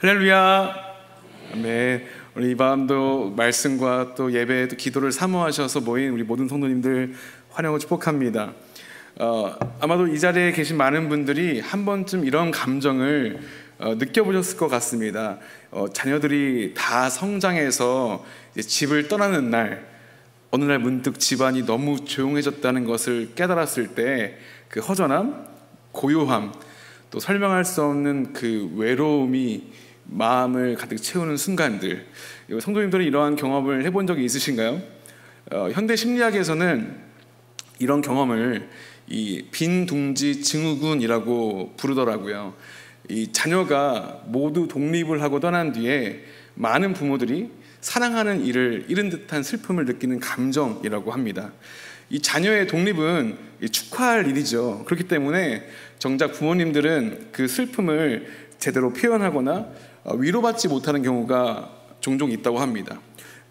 할렐루야. 네, 우리 이 밤도 말씀과 또 예배, 또 기도를 사모하셔서 모인 우리 모든 성도님들 환영을 축복합니다. 아마도 이 자리에 계신 많은 분들이 한 번쯤 이런 감정을 느껴보셨을 것 같습니다. 자녀들이 다 성장해서 이제 집을 떠나는 날, 어느 날 문득 집안이 너무 조용해졌다는 것을 깨달았을 때 그 허전함, 고요함, 또 설명할 수 없는 그 외로움이 마음을 가득 채우는 순간들, 성도님들은 이러한 경험을 해본 적이 있으신가요? 현대 심리학에서는 이런 경험을 이 빈둥지 증후군이라고 부르더라고요. 이 자녀가 모두 독립을 하고 떠난 뒤에 많은 부모들이 사랑하는 이를 잃은 듯한 슬픔을 느끼는 감정이라고 합니다. 이 자녀의 독립은 축하할 일이죠. 그렇기 때문에 정작 부모님들은 그 슬픔을 제대로 표현하거나 위로받지 못하는 경우가 종종 있다고 합니다.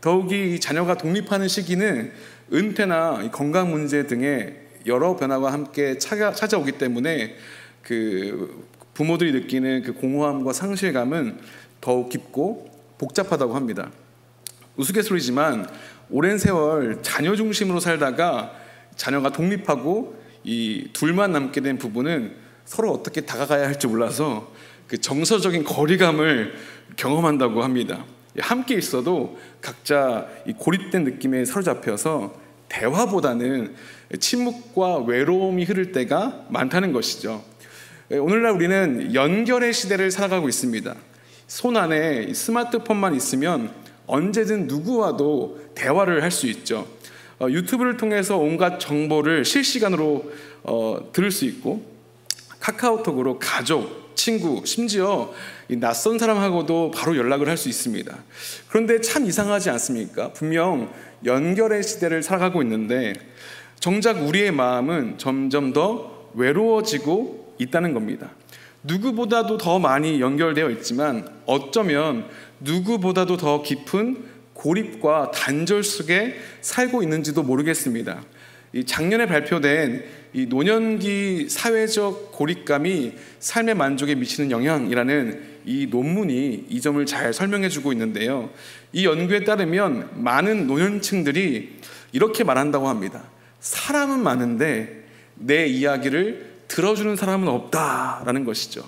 더욱이 자녀가 독립하는 시기는 은퇴나 건강 문제 등의 여러 변화와 함께 찾아오기 때문에 그 부모들이 느끼는 그 공허함과 상실감은 더욱 깊고 복잡하다고 합니다. 우스갯소리지만 오랜 세월 자녀 중심으로 살다가 자녀가 독립하고 이 둘만 남게 된 부부는 서로 어떻게 다가가야 할지 몰라서 그 정서적인 거리감을 경험한다고 합니다. 함께 있어도 각자 이 고립된 느낌에 사로잡혀서 대화보다는 침묵과 외로움이 흐를 때가 많다는 것이죠. 오늘날 우리는 연결의 시대를 살아가고 있습니다. 손 안에 스마트폰만 있으면 언제든 누구와도 대화를 할 수 있죠. 유튜브를 통해서 온갖 정보를 실시간으로 들을 수 있고, 카카오톡으로 가족, 친구, 심지어 이 낯선 사람하고도 바로 연락을 할 수 있습니다. 그런데 참 이상하지 않습니까? 분명 연결의 시대를 살아가고 있는데 정작 우리의 마음은 점점 더 외로워지고 있다는 겁니다. 누구보다도 더 많이 연결되어 있지만 어쩌면 누구보다도 더 깊은 고립과 단절 속에 살고 있는지도 모르겠습니다. 이 작년에 발표된 이 노년기 사회적 고립감이 삶의 만족에 미치는 영향이라는 이 논문이 이 점을 잘 설명해주고 있는데요. 이 연구에 따르면 많은 노년층들이 이렇게 말한다고 합니다. 사람은 많은데 내 이야기를 들어주는 사람은 없다라는 것이죠.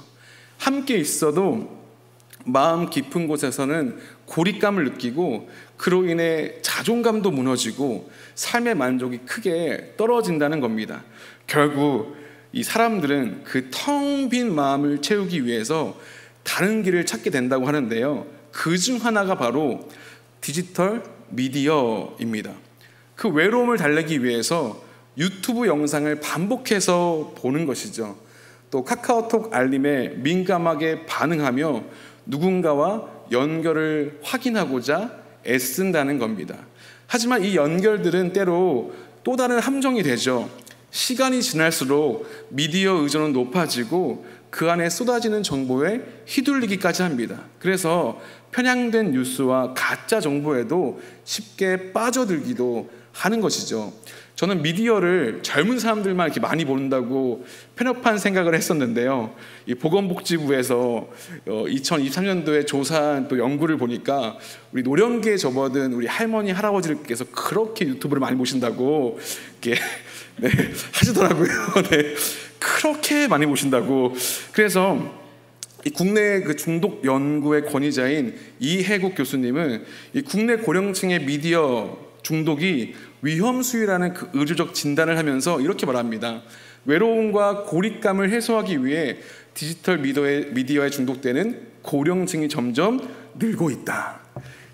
함께 있어도 마음 깊은 곳에서는 고립감을 느끼고 그로 인해 자존감도 무너지고 삶의 만족이 크게 떨어진다는 겁니다. 결국 이 사람들은 그 텅 빈 마음을 채우기 위해서 다른 길을 찾게 된다고 하는데요. 그 중 하나가 바로 디지털 미디어입니다. 그 외로움을 달래기 위해서 유튜브 영상을 반복해서 보는 것이죠. 또 카카오톡 알림에 민감하게 반응하며 누군가와 연결을 확인하고자 애쓴다는 겁니다. 하지만 이 연결들은 때로 또 다른 함정이 되죠. 시간이 지날수록 미디어 의존은 높아지고 그 안에 쏟아지는 정보에 휘둘리기까지 합니다. 그래서 편향된 뉴스와 가짜 정보에도 쉽게 빠져들기도 하는 것이죠. 저는 미디어를 젊은 사람들만 이렇게 많이 본다고 편협한 생각을 했었는데요. 이 보건복지부에서 2023년도에 조사한 또 연구를 보니까 우리 노령기에 접어든 우리 할머니 할아버지들께서 그렇게 유튜브를 많이 보신다고 이렇게 네, 하시더라고요. 네, 그렇게 많이 보신다고. 그래서 이 국내 그 중독 연구의 권위자인 이해국 교수님은 이 국내 고령층의 미디어 중독이 위험수위라는 그 의료적 진단을 하면서 이렇게 말합니다. 외로움과 고립감을 해소하기 위해 디지털 미디어에 중독되는 고령층이 점점 늘고 있다.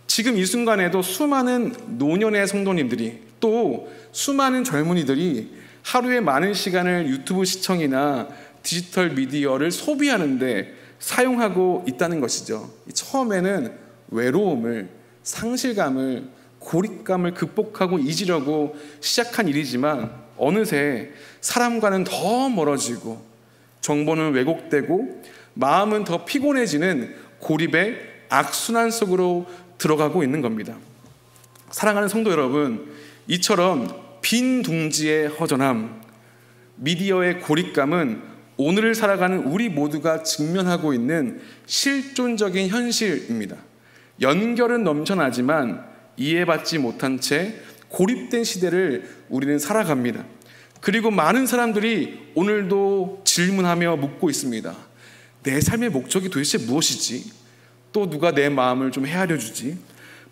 지금 이 순간에도 수많은 노년의 성도님들이 또 수많은 젊은이들이 하루에 많은 시간을 유튜브 시청이나 디지털 미디어를 소비하는데 사용하고 있다는 것이죠. 처음에는 외로움을, 상실감을, 고립감을 극복하고 잊으려고 시작한 일이지만 어느새 사람과는 더 멀어지고 정보는 왜곡되고 마음은 더 피곤해지는 고립의 악순환 속으로 들어가고 있는 겁니다. 사랑하는 성도 여러분, 이처럼 빈 둥지의 허전함, 미디어의 고립감은 오늘을 살아가는 우리 모두가 직면하고 있는 실존적인 현실입니다. 연결은 넘쳐나지만 이해받지 못한 채 고립된 시대를 우리는 살아갑니다. 그리고 많은 사람들이 오늘도 질문하며 묻고 있습니다. 내 삶의 목적이 도대체 무엇이지? 또 누가 내 마음을 좀 헤아려 주지?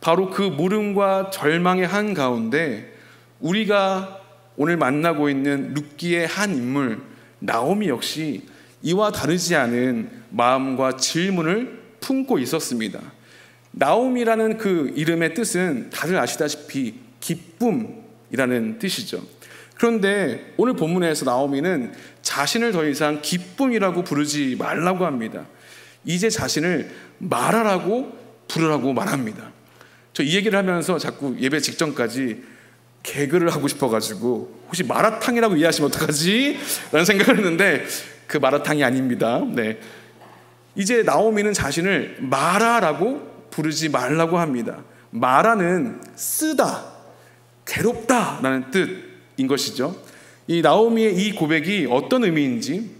바로 그 물음과 절망의 한가운데 우리가 오늘 만나고 있는 룻기의 한 인물 나오미 역시 이와 다르지 않은 마음과 질문을 품고 있었습니다. 나오미라는 그 이름의 뜻은 다들 아시다시피 기쁨이라는 뜻이죠. 그런데 오늘 본문에서 나오미는 자신을 더 이상 기쁨이라고 부르지 말라고 합니다. 이제 자신을 마라라고 부르라고 말합니다. 저 이 얘기를 하면서 자꾸 예배 직전까지 개그를 하고 싶어가지고 혹시 마라탕이라고 이해하시면 어떡하지? 라는 생각을 했는데 그 마라탕이 아닙니다. 네. 이제 나오미는 자신을 마라라고 부르지 말라고 합니다. 마라는 쓰다, 괴롭다 라는 뜻인 것이죠. 이 나오미의 이 고백이 어떤 의미인지,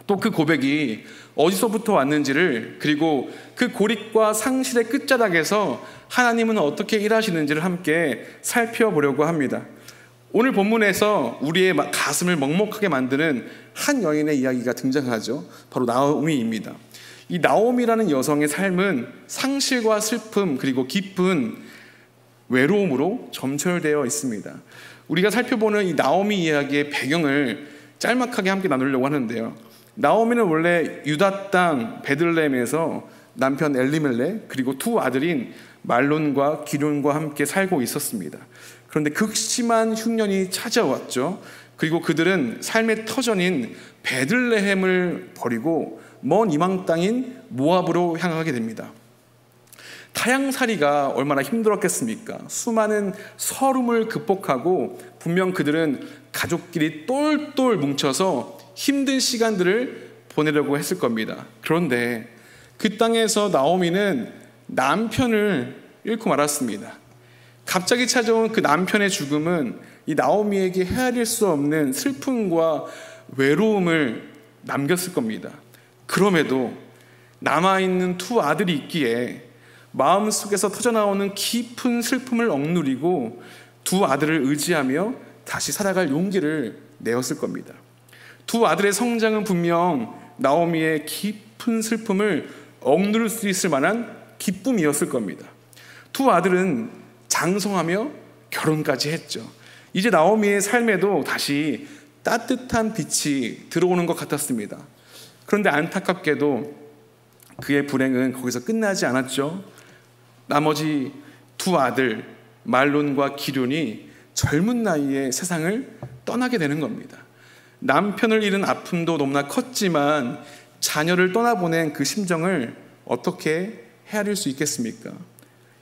또 그 고백이 어디서부터 왔는지를, 그리고 그 고립과 상실의 끝자락에서 하나님은 어떻게 일하시는지를 함께 살펴보려고 합니다. 오늘 본문에서 우리의 가슴을 먹먹하게 만드는 한 여인의 이야기가 등장하죠. 바로 나오미입니다. 이 나오미라는 여성의 삶은 상실과 슬픔 그리고 깊은 외로움으로 점철되어 있습니다. 우리가 살펴보는 이 나오미 이야기의 배경을 짤막하게 함께 나누려고 하는데요. 나오미는 원래 유다 땅 베들레헴에서 남편 엘리멜렉 그리고 두 아들인 말론과 기럐과 함께 살고 있었습니다. 그런데 극심한 흉년이 찾아왔죠. 그리고 그들은 삶의 터전인 베들레헴을 버리고 먼 이방 땅인 모압으로 향하게 됩니다. 타향살이가 얼마나 힘들었겠습니까? 수많은 서름을 극복하고 분명 그들은 가족끼리 똘똘 뭉쳐서 힘든 시간들을 보내려고 했을 겁니다. 그런데 그 땅에서 나오미는 남편을 잃고 말았습니다. 갑자기 찾아온 그 남편의 죽음은 이 나오미에게 헤아릴 수 없는 슬픔과 외로움을 남겼을 겁니다. 그럼에도 남아있는 두 아들이 있기에 마음속에서 터져나오는 깊은 슬픔을 억누리고 두 아들을 의지하며 다시 살아갈 용기를 내었을 겁니다. 두 아들의 성장은 분명 나오미의 깊은 슬픔을 억누를 수 있을 만한 기쁨이었을 겁니다. 두 아들은 장성하며 결혼까지 했죠. 이제 나오미의 삶에도 다시 따뜻한 빛이 들어오는 것 같았습니다. 그런데 안타깝게도 그의 불행은 거기서 끝나지 않았죠. 나머지 두 아들 말론과 기럐이 젊은 나이에 세상을 떠나게 되는 겁니다. 남편을 잃은 아픔도 너무나 컸지만 자녀를 떠나보낸 그 심정을 어떻게 헤아릴 수 있겠습니까?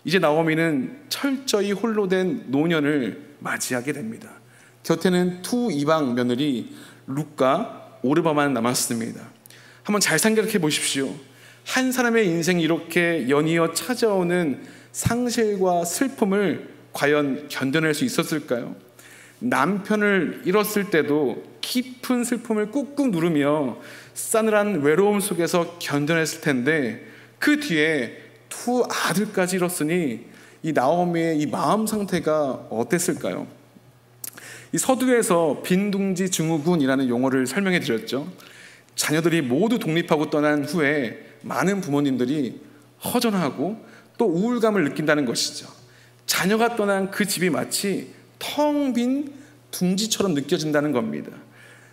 이제 나오미는 철저히 홀로 된 노년을 맞이하게 됩니다. 곁에는 두 이방 며느리 룻과 오르바만 남았습니다. 한번 잘 생각해 보십시오. 한 사람의 인생이 이렇게 연이어 찾아오는 상실과 슬픔을 과연 견뎌낼 수 있었을까요? 남편을 잃었을 때도 깊은 슬픔을 꾹꾹 누르며 싸늘한 외로움 속에서 견뎌냈을 텐데 그 뒤에 두 아들까지 잃었으니 이 나오미의 이 마음 상태가 어땠을까요? 이 서두에서 빈둥지 증후군이라는 용어를 설명해 드렸죠. 자녀들이 모두 독립하고 떠난 후에 많은 부모님들이 허전하고 또 우울감을 느낀다는 것이죠. 자녀가 떠난 그 집이 마치 텅 빈 둥지처럼 느껴진다는 겁니다.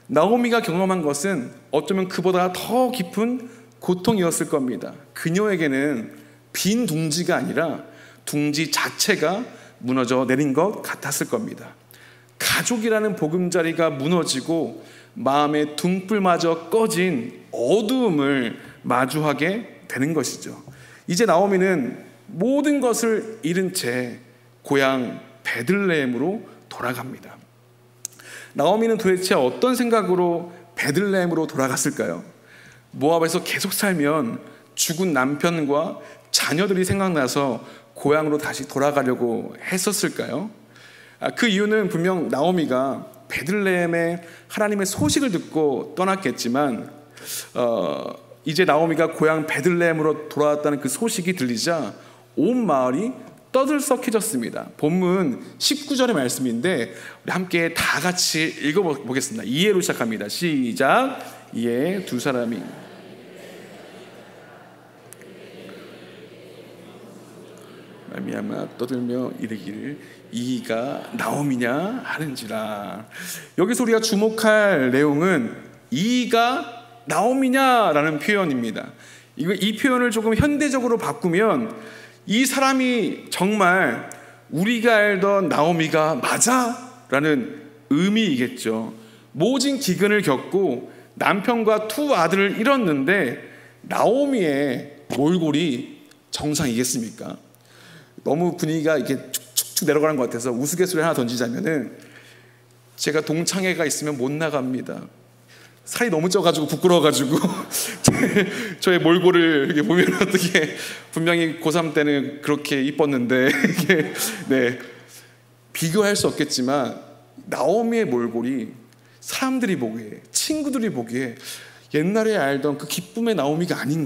나오미가 경험한 것은 어쩌면 그보다 더 깊은 고통이었을 겁니다. 그녀에게는 빈 둥지가 아니라 둥지 자체가 무너져 내린 것 같았을 겁니다. 가족이라는 보금자리가 무너지고 마음의 등불마저 꺼진 어두움을 마주하게 되는 것이죠. 이제 나오미는 모든 것을 잃은 채 고향 베들레헴으로 돌아갑니다. 나오미는 도대체 어떤 생각으로 베들레헴으로 돌아갔을까요? 모압에서 계속 살면 죽은 남편과 자녀들이 생각나서 고향으로 다시 돌아가려고 했었을까요? 그 이유는 분명 나오미가 베들레헴에 하나님의 소식을 듣고 떠났겠지만 이제 나오미가 고향 베들레헴으로 돌아왔다는 그 소식이 들리자 온 마을이 떠들썩해졌습니다. 본문 19절의 말씀인데 우리 함께 다 같이 읽어보겠습니다. 이해로 시작합니다. 시작. 이에 두 사람이 말미암아 떠들며 이르기를 이가 나오미냐 하는지라. 여기서 우리가 주목할 내용은 이가 나오미냐라는 표현입니다. 이 표현을 조금 현대적으로 바꾸면 이 사람이 정말 우리가 알던 나오미가 맞아? 라는 의미이겠죠. 모진 기근을 겪고 남편과 두 아들을 잃었는데 나오미의 몰골이 정상이겠습니까? 너무 분위기가 이렇게 축축 내려가는 것 같아서 우스갯소리 하나 던지자면은, 제가 동창회가 있으면 못 나갑니다. 살이 너무 쪄가지고 부끄러워가지고 저의 몰골을 이렇게 보면 어떻게, 분명히 고3 때는 그렇게 이뻤는데 이게 네, 비교할 수 없겠지만 나오미의 몰골이 사람들이 보기에, 친구들이 보기에 옛날에 알던 그 기쁨의 나오미가 아닌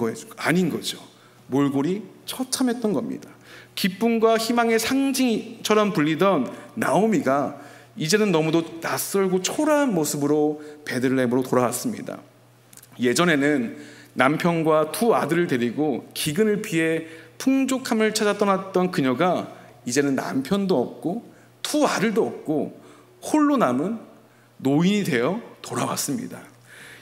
거죠. 몰골이 처참했던 겁니다. 기쁨과 희망의 상징처럼 불리던 나오미가 이제는 너무도 낯설고 초라한 모습으로 베들레헴으로 돌아왔습니다. 예전에는 남편과 두 아들을 데리고 기근을 피해 풍족함을 찾아 떠났던 그녀가 이제는 남편도 없고 두 아들도 없고 홀로 남은 노인이 되어 돌아왔습니다.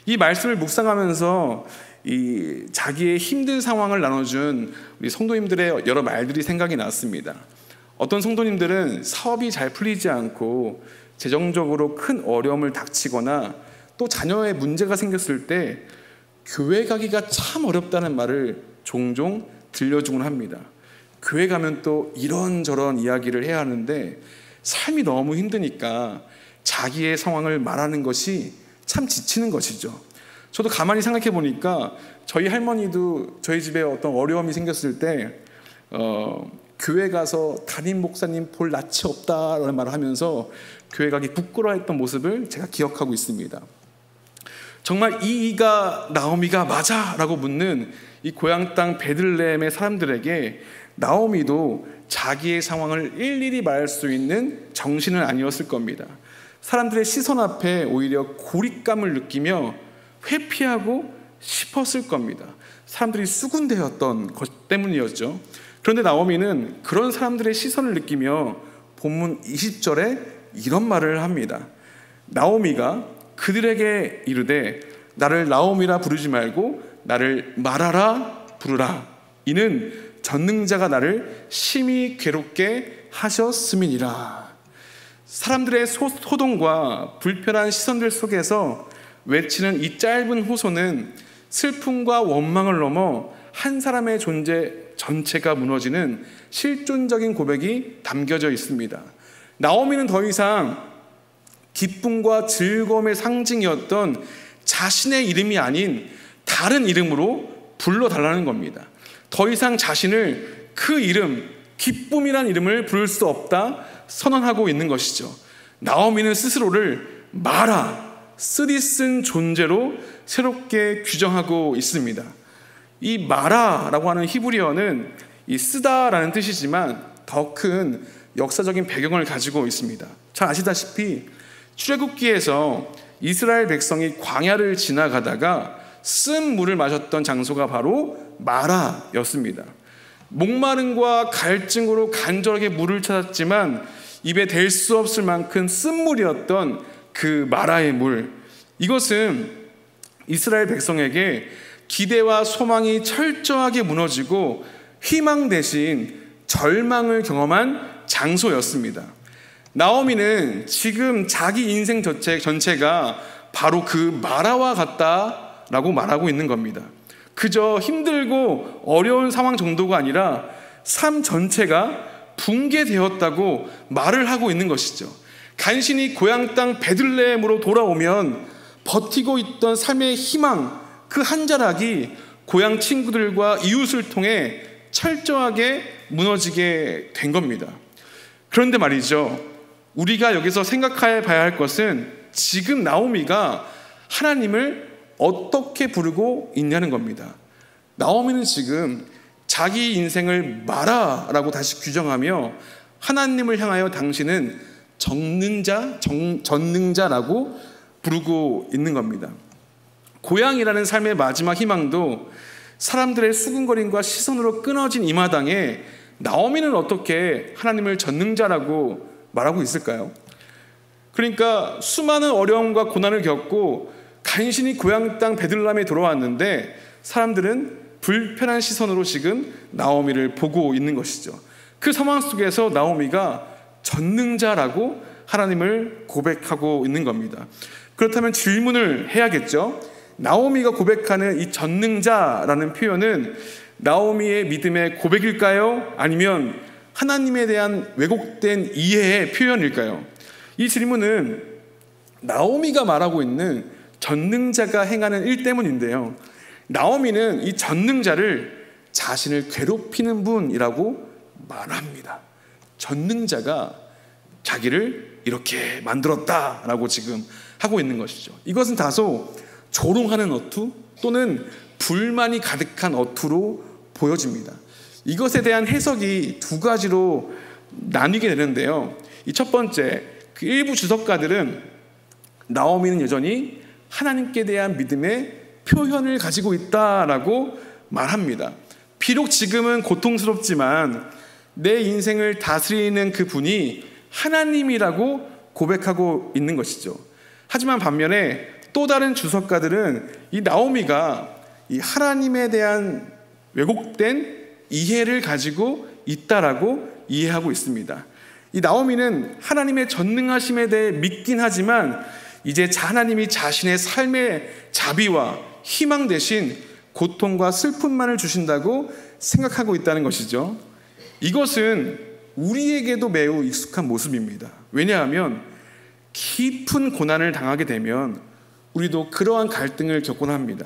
이 말씀을 묵상하면서 이 자기의 힘든 상황을 나눠준 우리 성도님들의 여러 말들이 생각이 났습니다. 어떤 성도님들은 사업이 잘 풀리지 않고 재정적으로 큰 어려움을 닥치거나 또 자녀의 문제가 생겼을 때 교회 가기가 참 어렵다는 말을 종종 들려주곤 합니다. 교회 가면 또 이런저런 이야기를 해야 하는데 삶이 너무 힘드니까 자기의 상황을 말하는 것이 참 지치는 것이죠. 저도 가만히 생각해 보니까 저희 할머니도 저희 집에 어떤 어려움이 생겼을 때 교회 가서 담임 목사님 볼 낯이 없다라는 말을 하면서 교회 가기 부끄러워했던 모습을 제가 기억하고 있습니다. 정말 이가 나오미가 맞아? 라고 묻는 이 고향 땅 베들레헴의 사람들에게 나오미도 자기의 상황을 일일이 말할 수 있는 정신은 아니었을 겁니다. 사람들의 시선 앞에 오히려 고립감을 느끼며 회피하고 싶었을 겁니다. 사람들이 수군대였던 것 때문이었죠. 그런데 나오미는 그런 사람들의 시선을 느끼며 본문 20절에 이런 말을 합니다. 나오미가 그들에게 이르되 나를 나오미라 부르지 말고 나를 마라라 부르라. 이는 전능자가 나를 심히 괴롭게 하셨음이니라. 사람들의 소동과 불편한 시선들 속에서 외치는 이 짧은 호소는 슬픔과 원망을 넘어 한 사람의 존재 전체가 무너지는 실존적인 고백이 담겨져 있습니다. 나오미는 더 이상 기쁨과 즐거움의 상징이었던 자신의 이름이 아닌 다른 이름으로 불러달라는 겁니다. 더 이상 자신을 그 이름, 기쁨이란 이름을 부를 수 없다 선언하고 있는 것이죠. 나오미는 스스로를 마라, 쓰디쓴 존재로 새롭게 규정하고 있습니다. 이 마라라고 하는 히브리어는 이 쓰다라는 뜻이지만 더 큰 역사적인 배경을 가지고 있습니다. 잘 아시다시피 출애굽기에서 이스라엘 백성이 광야를 지나가다가 쓴 물을 마셨던 장소가 바로 마라였습니다. 목마름과 갈증으로 간절하게 물을 찾았지만 입에 댈 수 없을 만큼 쓴 물이었던 그 마라의 물, 이것은 이스라엘 백성에게 기대와 소망이 철저하게 무너지고 희망 대신 절망을 경험한 장소였습니다. 나오미는 지금 자기 인생 전체가 바로 그 마라와 같다라고 말하고 있는 겁니다. 그저 힘들고 어려운 상황 정도가 아니라 삶 전체가 붕괴되었다고 말을 하고 있는 것이죠. 간신히 고향 땅 베들레헴으로 돌아오면 버티고 있던 삶의 희망, 그 한 자락이 고향 친구들과 이웃을 통해 철저하게 무너지게 된 겁니다. 그런데 말이죠, 우리가 여기서 생각해 봐야 할 것은 지금 나오미가 하나님을 어떻게 부르고 있냐는 겁니다. 나오미는 지금 자기 인생을 마라라고 다시 규정하며 하나님을 향하여 당신은 전능자라고 부르고 있는 겁니다. 고향이라는 삶의 마지막 희망도 사람들의 수군거림과 시선으로 끊어진 이 마당에 나오미는 어떻게 하나님을 전능자라고 말하고 있을까요? 그러니까 수많은 어려움과 고난을 겪고 간신히 고향 땅 베들레헴에 돌아왔는데 사람들은 불편한 시선으로 지금 나오미를 보고 있는 것이죠. 그 상황 속에서 나오미가 전능자라고 하나님을 고백하고 있는 겁니다. 그렇다면 질문을 해야겠죠. 나오미가 고백하는 이 전능자라는 표현은 나오미의 믿음의 고백일까요? 아니면 하나님에 대한 왜곡된 이해의 표현일까요? 이 질문은 나오미가 말하고 있는 전능자가 행하는 일 때문인데요, 나오미는 이 전능자를 자신을 괴롭히는 분이라고 말합니다. 전능자가 자기를 이렇게 만들었다라고 지금 하고 있는 것이죠. 이것은 다소 조롱하는 어투 또는 불만이 가득한 어투로 보여집니다. 이것에 대한 해석이 두 가지로 나뉘게 되는데요, 이 첫 번째, 그 일부 주석가들은 나오미는 여전히 하나님께 대한 믿음의 표현을 가지고 있다라고 말합니다. 비록 지금은 고통스럽지만 내 인생을 다스리는 그 분이 하나님이라고 고백하고 있는 것이죠. 하지만 반면에 또 다른 주석가들은 이 나오미가 이 하나님에 대한 왜곡된 이해를 가지고 있다라고 이해하고 있습니다. 이 나오미는 하나님의 전능하심에 대해 믿긴 하지만 이제 하나님이 자신의 삶의 자비와 희망 대신 고통과 슬픔만을 주신다고 생각하고 있다는 것이죠. 이것은 우리에게도 매우 익숙한 모습입니다. 왜냐하면 깊은 고난을 당하게 되면 우리도 그러한 갈등을 겪곤 합니다.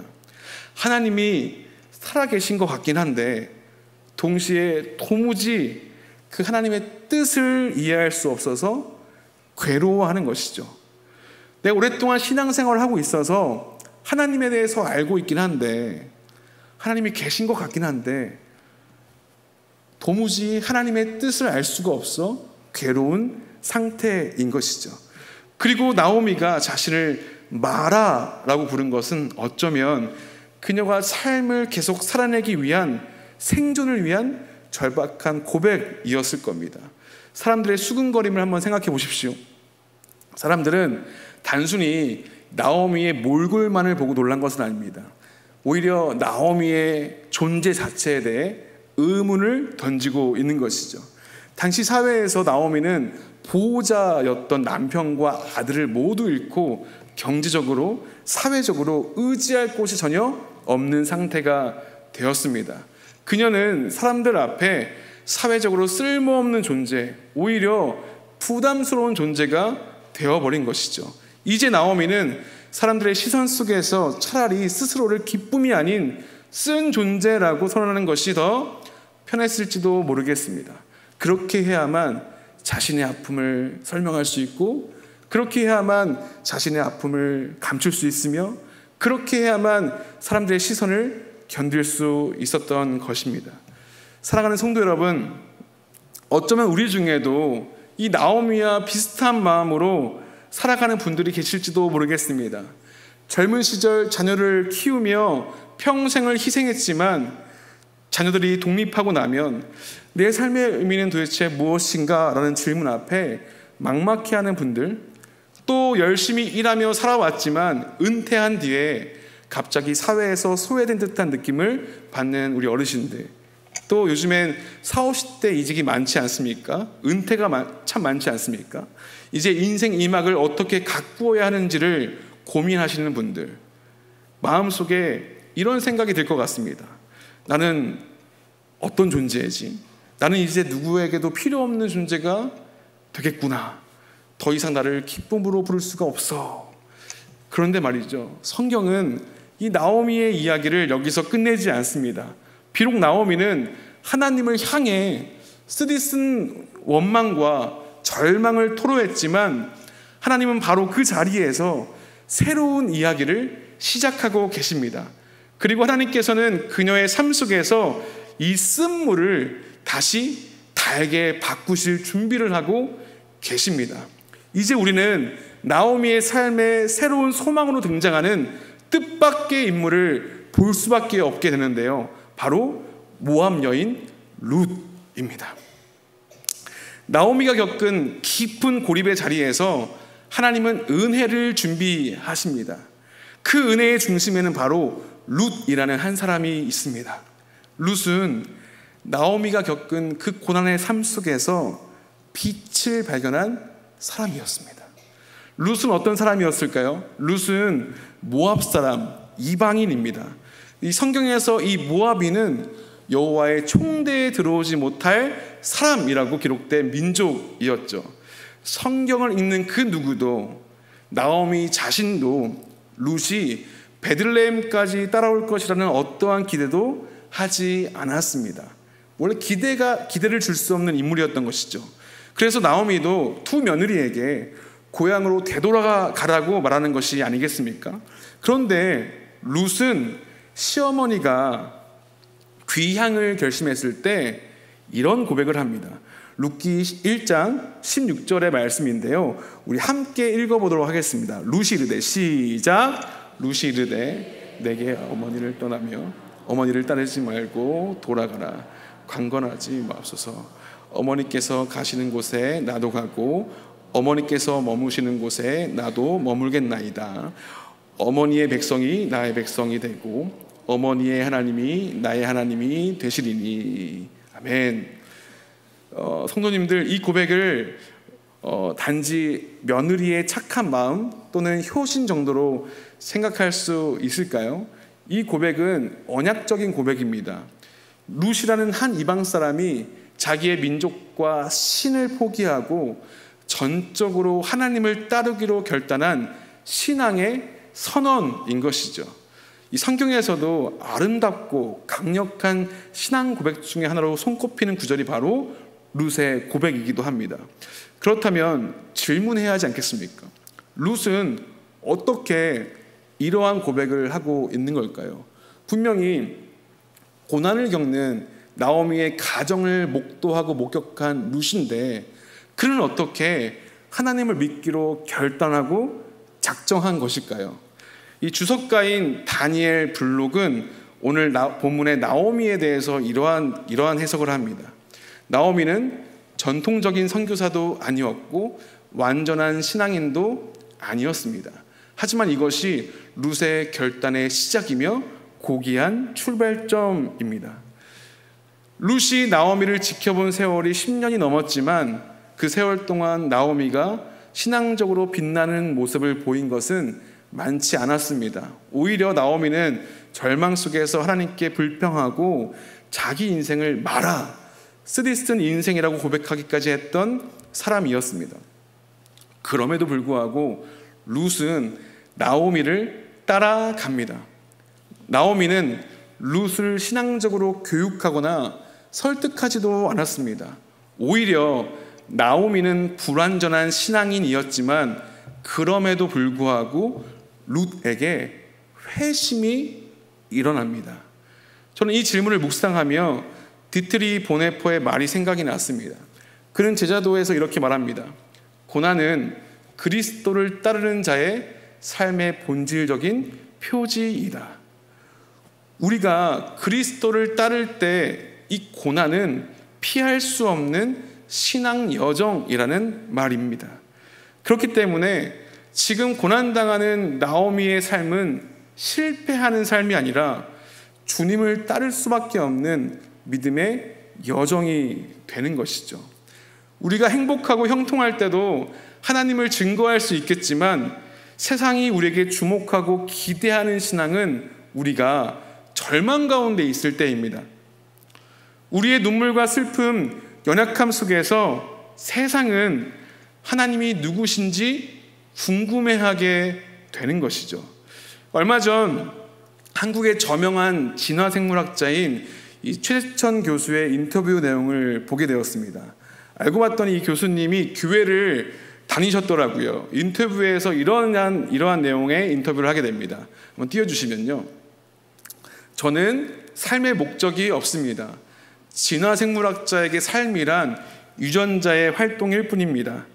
하나님이 살아계신 것 같긴 한데 동시에 도무지 그 하나님의 뜻을 이해할 수 없어서 괴로워하는 것이죠. 내가 오랫동안 신앙생활을 하고 있어서 하나님에 대해서 알고 있긴 한데, 하나님이 계신 것 같긴 한데 도무지 하나님의 뜻을 알 수가 없어 괴로운 상태인 것이죠. 그리고 나오미가 자신을 마라라고 부른 것은 어쩌면 그녀가 삶을 계속 살아내기 위한, 생존을 위한 절박한 고백이었을 겁니다. 사람들의 수근거림을 한번 생각해 보십시오. 사람들은 단순히 나오미의 몰골만을 보고 놀란 것은 아닙니다. 오히려 나오미의 존재 자체에 대해 의문을 던지고 있는 것이죠. 당시 사회에서 나오미는 보호자였던 남편과 아들을 모두 잃고 경제적으로, 사회적으로 의지할 곳이 전혀 없는 상태가 되었습니다. 그녀는 사람들 앞에 사회적으로 쓸모없는 존재, 오히려 부담스러운 존재가 되어버린 것이죠. 이제 나오미는 사람들의 시선 속에서 차라리 스스로를 기쁨이 아닌 쓴 존재라고 선언하는 것이 더 편했을지도 모르겠습니다. 그렇게 해야만 자신의 아픔을 설명할 수 있고, 그렇게 해야만 자신의 아픔을 감출 수 있으며, 그렇게 해야만 사람들의 시선을 견딜 수 있었던 것입니다. 사랑하는 성도 여러분, 어쩌면 우리 중에도 이 나오미와 비슷한 마음으로 살아가는 분들이 계실지도 모르겠습니다. 젊은 시절 자녀를 키우며 평생을 희생했지만 자녀들이 독립하고 나면 내 삶의 의미는 도대체 무엇인가? 라는 질문 앞에 막막해하는 분들, 또 열심히 일하며 살아왔지만 은퇴한 뒤에 갑자기 사회에서 소외된 듯한 느낌을 받는 우리 어르신들, 또 요즘엔 40, 50대 이직이 많지 않습니까? 은퇴가 참 많지 않습니까? 이제 인생 2막을 어떻게 가꾸어야 하는지를 고민하시는 분들, 마음속에 이런 생각이 들 것 같습니다. 나는 어떤 존재이지? 나는 이제 누구에게도 필요 없는 존재가 되겠구나. 더 이상 나를 기쁨으로 부를 수가 없어. 그런데 말이죠, 성경은 이 나오미의 이야기를 여기서 끝내지 않습니다. 비록 나오미는 하나님을 향해 쓰디쓴 원망과 절망을 토로했지만 하나님은 바로 그 자리에서 새로운 이야기를 시작하고 계십니다. 그리고 하나님께서는 그녀의 삶 속에서 이 쓴물을 다시 달게 바꾸실 준비를 하고 계십니다. 이제 우리는 나오미의 삶에 새로운 소망으로 등장하는 뜻밖의 인물을 볼 수밖에 없게 되는데요. 바로 모압 여인 룻입니다. 나오미가 겪은 깊은 고립의 자리에서 하나님은 은혜를 준비하십니다. 그 은혜의 중심에는 바로 룻이라는 한 사람이 있습니다. 룻은 나오미가 겪은 그 고난의 삶 속에서 빛을 발견한 사람이었습니다. 룻은 어떤 사람이었을까요? 룻은 모압 사람, 이방인입니다. 이 성경에서 이 모압인은 여호와의 총대에 들어오지 못할 사람이라고 기록된 민족이었죠. 성경을 읽는 그 누구도, 나오미 자신도 룻이 베들레헴까지 따라올 것이라는 어떠한 기대도 하지 않았습니다. 원래 기대를 줄 수 없는 인물이었던 것이죠. 그래서 나오미도 두 며느리에게 고향으로 되돌아가라고 말하는 것이 아니겠습니까? 그런데 룻은 시어머니가 귀향을 결심했을 때 이런 고백을 합니다. 룻기 1장 16절의 말씀인데요, 우리 함께 읽어보도록 하겠습니다. 룻이 이르되, 시작. 룻이 이르되 내게 어머니를 떠나며 어머니를 따르지 말고 돌아가라. 강건하지 마옵소서. 어머니께서 가시는 곳에 나도 가고 어머니께서 머무시는 곳에 나도 머물겠나이다. 어머니의 백성이 나의 백성이 되고 어머니의 하나님이 나의 하나님이 되시리니. 아멘. 성도님들, 이 고백을 단지 며느리의 착한 마음 또는 효신 정도로 생각할 수 있을까요? 이 고백은 언약적인 고백입니다. 룻이라는 한 이방 사람이 자기의 민족과 신을 포기하고 전적으로 하나님을 따르기로 결단한 신앙의 선언인 것이죠. 이 성경에서도 아름답고 강력한 신앙 고백 중에 하나로 손꼽히는 구절이 바로 룻의 고백이기도 합니다. 그렇다면 질문해야 하지 않겠습니까? 룻은 어떻게 이러한 고백을 하고 있는 걸까요? 분명히 고난을 겪는 나오미의 가정을 목도하고 목격한 룻인데, 그는 어떻게 하나님을 믿기로 결단하고 작정한 것일까요? 이 주석가인 다니엘 블록은 오늘 본문의 나오미에 대해서 이러한 해석을 합니다. 나오미는 전통적인 선교사도 아니었고 완전한 신앙인도 아니었습니다. 하지만 이것이 룻의 결단의 시작이며 고귀한 출발점입니다. 룻이 나오미를 지켜본 세월이 10년이 넘었지만 그 세월 동안 나오미가 신앙적으로 빛나는 모습을 보인 것은 많지 않았습니다. 오히려 나오미는 절망 속에서 하나님께 불평하고 자기 인생을 쓰디쓴 인생이라고 고백하기까지 했던 사람이었습니다. 그럼에도 불구하고 룻은 나오미를 따라갑니다. 나오미는 룻을 신앙적으로 교육하거나 설득하지도 않았습니다. 오히려 나오미는 불완전한 신앙인이었지만 그럼에도 불구하고 룻에게 회심이 일어납니다. 저는 이 질문을 묵상하며 디트리 보네포의 말이 생각이 났습니다. 그는 제자도에서 이렇게 말합니다. 고난은 그리스도를 따르는 자의 삶의 본질적인 표지이다. 우리가 그리스도를 따를 때 이 고난은 피할 수 없는 신앙 여정이라는 말입니다. 그렇기 때문에 지금 고난당하는 나오미의 삶은 실패하는 삶이 아니라 주님을 따를 수밖에 없는 믿음의 여정이 되는 것이죠. 우리가 행복하고 형통할 때도 하나님을 증거할 수 있겠지만 세상이 우리에게 주목하고 기대하는 신앙은 우리가 절망 가운데 있을 때입니다. 우리의 눈물과 슬픔, 연약함 속에서 세상은 하나님이 누구신지 궁금해하게 되는 것이죠. 얼마 전 한국의 저명한 진화생물학자인 이 최재천 교수의 인터뷰 내용을 보게 되었습니다. 알고 봤더니 이 교수님이 교회를 다니셨더라고요. 인터뷰에서 이러한 내용의 인터뷰를 하게 됩니다. 한번 띄워주시면요. 저는 삶의 목적이 없습니다. 진화생물학자에게 삶이란 유전자의 활동일 뿐입니다.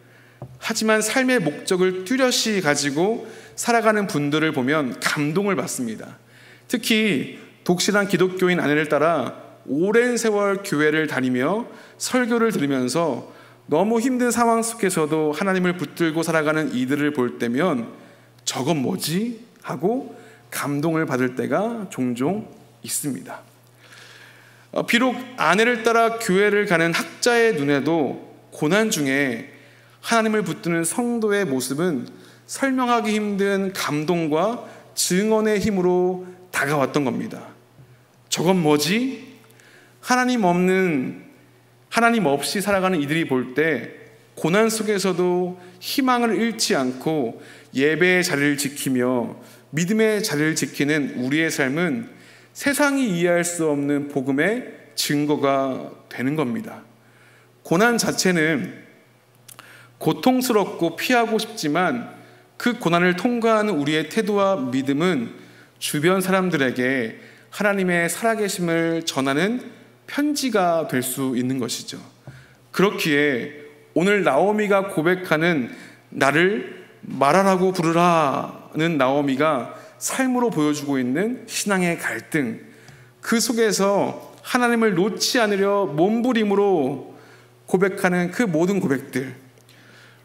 하지만 삶의 목적을 뚜렷이 가지고 살아가는 분들을 보면 감동을 받습니다. 특히 독실한 기독교인 아내를 따라 오랜 세월 교회를 다니며 설교를 들으면서 너무 힘든 상황 속에서도 하나님을 붙들고 살아가는 이들을 볼 때면 저건 뭐지? 하고 감동을 받을 때가 종종 있습니다. 비록 아내를 따라 교회를 가는 학자의 눈에도 고난 중에 하나님을 붙드는 성도의 모습은 설명하기 힘든 감동과 증언의 힘으로 다가왔던 겁니다. 저건 뭐지? 하나님 없이 살아가는 이들이 볼 때 고난 속에서도 희망을 잃지 않고 예배의 자리를 지키며 믿음의 자리를 지키는 우리의 삶은 세상이 이해할 수 없는 복음의 증거가 되는 겁니다. 고난 자체는 고통스럽고 피하고 싶지만 그 고난을 통과하는 우리의 태도와 믿음은 주변 사람들에게 하나님의 살아계심을 전하는 편지가 될 수 있는 것이죠. 그렇기에 오늘 나오미가 고백하는 나를 마라라고 부르라는 나오미가 삶으로 보여주고 있는 신앙의 갈등, 그 속에서 하나님을 놓지 않으려 몸부림으로 고백하는 그 모든 고백들,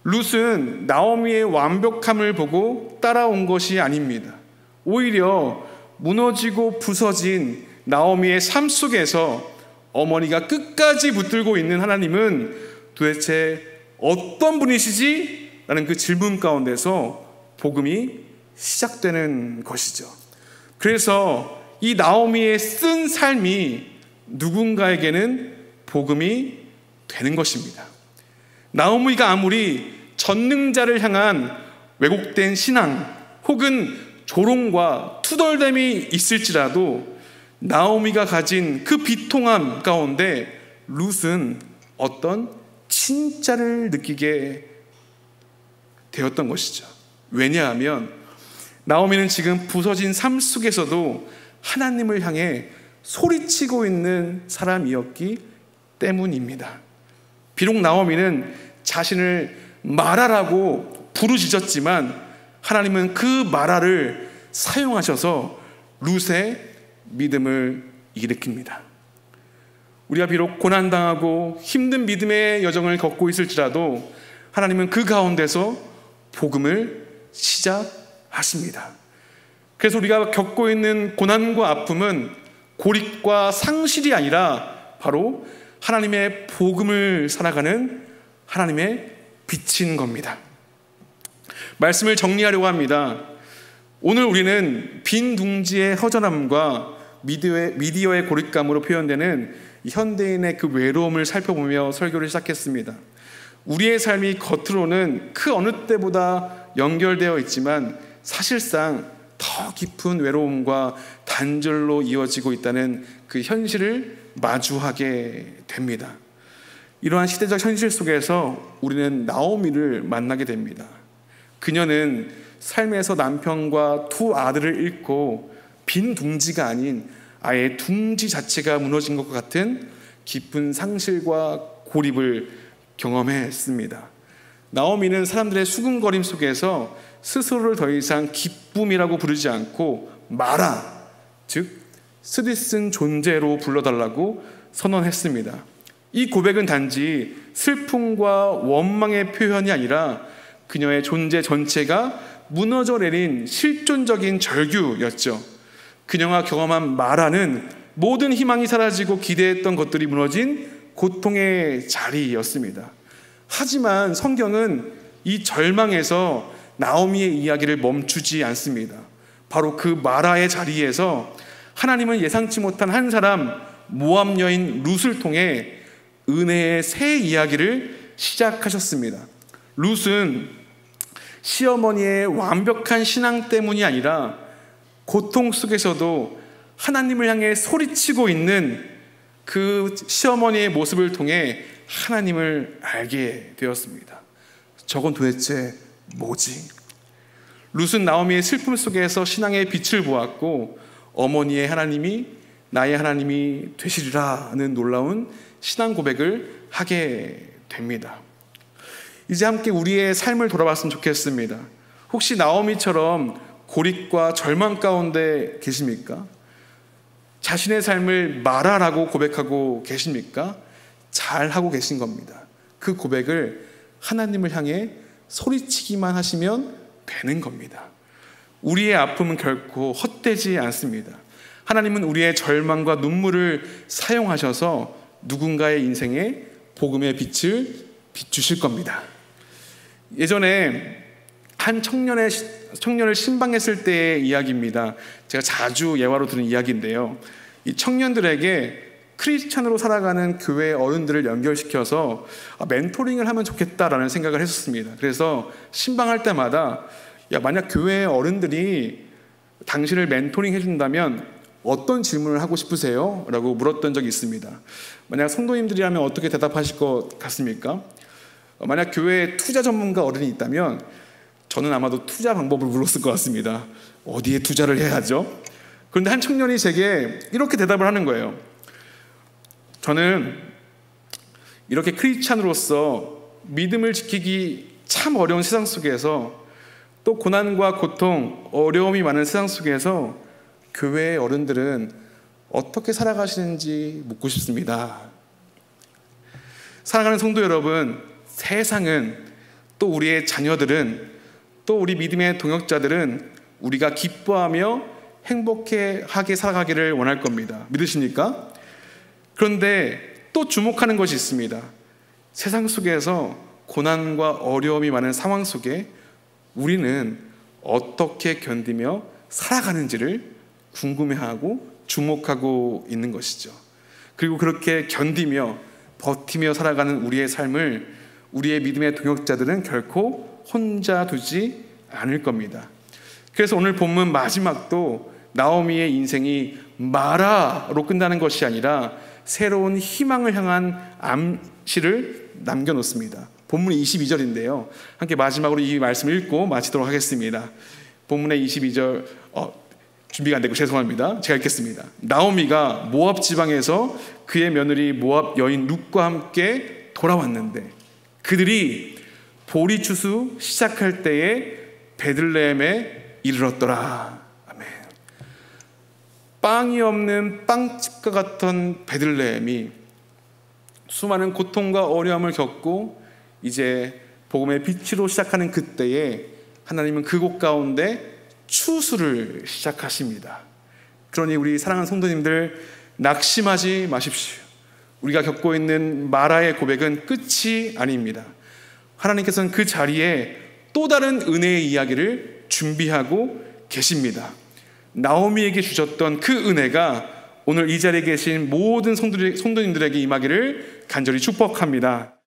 룻은 나오미의 완벽함을 보고 따라온 것이 아닙니다. 오히려 무너지고 부서진 나오미의 삶 속에서 어머니가 끝까지 붙들고 있는 하나님은 도대체 어떤 분이시지? 라는 그 질문 가운데서 복음이 시작되는 것이죠. 그래서 이 나오미의 쓴 삶이 누군가에게는 복음이 되는 것입니다. 나오미가 아무리 전능자를 향한 왜곡된 신앙 혹은 조롱과 투덜댐이 있을지라도 나오미가 가진 그 비통함 가운데 룻은 어떤 진짜를 느끼게 되었던 것이죠. 왜냐하면 나오미는 지금 부서진 삶 속에서도 하나님을 향해 소리치고 있는 사람이었기 때문입니다. 비록 나오미는 자신을 마라라고 부르짖었지만 하나님은 그 마라를 사용하셔서 룻의 믿음을 일으킵니다. 우리가 비록 고난당하고 힘든 믿음의 여정을 걷고 있을지라도 하나님은 그 가운데서 복음을 시작하십니다. 그래서 우리가 겪고 있는 고난과 아픔은 고립과 상실이 아니라 바로 하나님의 복음을 살아가는 하나님의 빛인 겁니다. 말씀을 정리하려고 합니다. 오늘 우리는 빈 둥지의 허전함과 미디어의 고립감으로 표현되는 현대인의 그 외로움을 살펴보며 설교를 시작했습니다. 우리의 삶이 겉으로는 그 어느 때보다 연결되어 있지만 사실상 더 깊은 외로움과 단절로 이어지고 있다는 그 현실을 마주하게 됩니다. 이러한 시대적 현실 속에서 우리는 나오미를 만나게 됩니다. 그녀는 삶에서 남편과 두 아들을 잃고 빈 둥지가 아닌 아예 둥지 자체가 무너진 것 같은 깊은 상실과 고립을 경험했습니다. 나오미는 사람들의 수군거림 속에서 스스로를 더 이상 기쁨이라고 부르지 않고 마라, 즉 쓰디쓴 존재로 불러달라고 선언했습니다. 이 고백은 단지 슬픔과 원망의 표현이 아니라 그녀의 존재 전체가 무너져 내린 실존적인 절규였죠. 그녀가 경험한 마라는 모든 희망이 사라지고 기대했던 것들이 무너진 고통의 자리였습니다. 하지만 성경은 이 절망에서 나오미의 이야기를 멈추지 않습니다. 바로 그 마라의 자리에서 하나님은 예상치 못한 한 사람 모압 여인 룻을 통해 은혜의 새 이야기를 시작하셨습니다. 룻은 시어머니의 완벽한 신앙 때문이 아니라 고통 속에서도 하나님을 향해 소리치고 있는 그 시어머니의 모습을 통해 하나님을 알게 되었습니다. 저건 도대체 뭐지? 룻은 나오미의 슬픔 속에서 신앙의 빛을 보았고 어머니의 하나님이 나의 하나님이 되시리라는 놀라운 신앙 고백을 하게 됩니다. 이제 함께 우리의 삶을 돌아봤으면 좋겠습니다. 혹시 나오미처럼 고립과 절망 가운데 계십니까? 자신의 삶을 마라라고 고백하고 계십니까? 잘하고 계신 겁니다. 그 고백을 하나님을 향해 소리치기만 하시면 되는 겁니다. 우리의 아픔은 결코 헛되지 않습니다. 하나님은 우리의 절망과 눈물을 사용하셔서 누군가의 인생에 복음의 빛을 비추실 겁니다. 예전에 한 청년을 신방했을 때의 이야기입니다. 제가 자주 예화로 들은 이야기인데요. 이 청년들에게 크리스찬으로 살아가는 교회 어른들을 연결시켜서 멘토링을 하면 좋겠다라는 생각을 했었습니다. 그래서 신방할 때마다 만약 교회 어른들이 당신을 멘토링 해준다면 어떤 질문을 하고 싶으세요? 라고 물었던 적이 있습니다. 만약 성도님들이라면 어떻게 대답하실 것 같습니까? 만약 교회에 투자 전문가 어른이 있다면 저는 아마도 투자 방법을 물었을 것 같습니다. 어디에 투자를 해야 하죠? 그런데 한 청년이 제게 이렇게 대답을 하는 거예요. 저는 이렇게 크리스찬으로서 믿음을 지키기 참 어려운 세상 속에서 또 고난과 고통, 어려움이 많은 세상 속에서 교회의 어른들은 어떻게 살아가시는지 묻고 싶습니다. 사랑하는 성도 여러분, 세상은 또 우리의 자녀들은 또 우리 믿음의 동역자들은 우리가 기뻐하며 행복하게 살아가기를 원할 겁니다. 믿으십니까? 그런데 또 주목하는 것이 있습니다. 세상 속에서 고난과 어려움이 많은 상황 속에 우리는 어떻게 견디며 살아가는지를 궁금해하고 주목하고 있는 것이죠. 그리고 그렇게 견디며 버티며 살아가는 우리의 삶을 우리의 믿음의 동역자들은 결코 혼자 두지 않을 겁니다. 그래서 오늘 본문 마지막도 나오미의 인생이 마라로 끝나는 것이 아니라 새로운 희망을 향한 암시를 남겨놓습니다. 본문의 22절인데요. 함께 마지막으로 이 말씀을 읽고 마치도록 하겠습니다. 본문의 22절 준비가 안 되고 죄송합니다. 제가 읽겠습니다. 나오미가 모압 지방에서 그의 며느리 모압 여인 룻과 함께 돌아왔는데 그들이 보리 추수 시작할 때에 베들레헴에 이르렀더라. 아멘. 빵이 없는 빵집과 같던 베들레헴이 수많은 고통과 어려움을 겪고 이제 복음의 빛으로 시작하는 그때에 하나님은 그곳 가운데 추수를 시작하십니다. 그러니 우리 사랑하는 성도님들 낙심하지 마십시오. 우리가 겪고 있는 마라의 고백은 끝이 아닙니다. 하나님께서는 그 자리에 또 다른 은혜의 이야기를 준비하고 계십니다. 나오미에게 주셨던 그 은혜가 오늘 이 자리에 계신 모든 성도님들에게 임하기를 간절히 축복합니다.